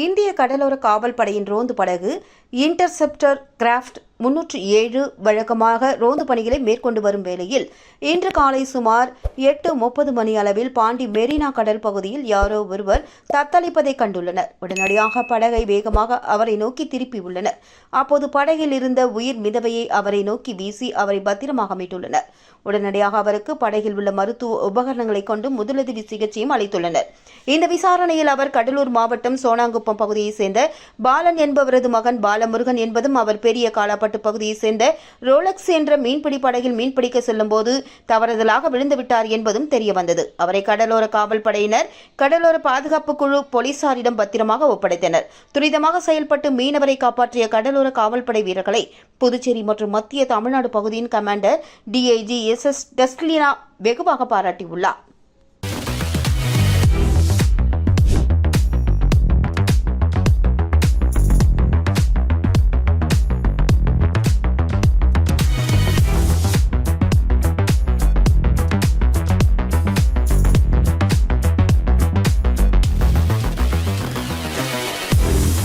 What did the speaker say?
இந்திய கடலோர காவல் படையின் ரோந்து படகு இன்டர்செப்டர் கிராஃப்ட் 307 வழக்கமாக ரோந்து பணிகளை மேற்கொண்டு வரும் வேளையில் இன்று காலை சுமார் 8:30 மணி அளவில் பாண்டி மெரினா கடல் பகுதியில் யாரோ ஒருவர் தத்தளிப்பதை கண்டுள்ளனர். உடனடியாக படகை வேகமாக அவரை நோக்கி திருப்பியுள்ளனர். அப்போது படகில் இருந்த உயிர் மிதவையை அவரை நோக்கி வீசி அவரை பத்திரமாக மீட்டுள்ளனர். உடனடியாக அவருக்கு படகில் உள்ள மருத்துவ உபகரணங்களை கொண்டு முதலுதவி சிகிச்சையும் அளித்துள்ளனர். இந்த விசாரணையில் அவர் கடலூர் மாவட்டம் சோனாங்குப்பம் பகுதியைச் சேர்ந்த பாலன் என்பவரது மகன் பாலமுருகன் என்பதும் அவர் பெரிய காலாப்பட்டு பகுதியைச் சேர்ந்த ரோலக்ஸ் என்ற மீன்பிடி படகில் மீன்பிடிக்க செல்லும் போது தவறுதலாக விழுந்துவிட்டார் என்பதும் தெரியவந்தது. அவரை கடலோர காவல் படையினர் கடலோர பாதுகாப்பு குழு போலீசாரிடம் பத்திரமாக ஒப்படைத்தனர். துரிதமாக செயல்பட்டு மீனவரை காப்பாற்றிய கடலோர காவல்படை வீரர்களை புதுச்சேரி மற்றும் மத்திய தமிழ்நாடு பகுதியின் கமாண்டர் DIG SS டஸ்லினா வெகுவாக பாராட்டியுள்ளார்.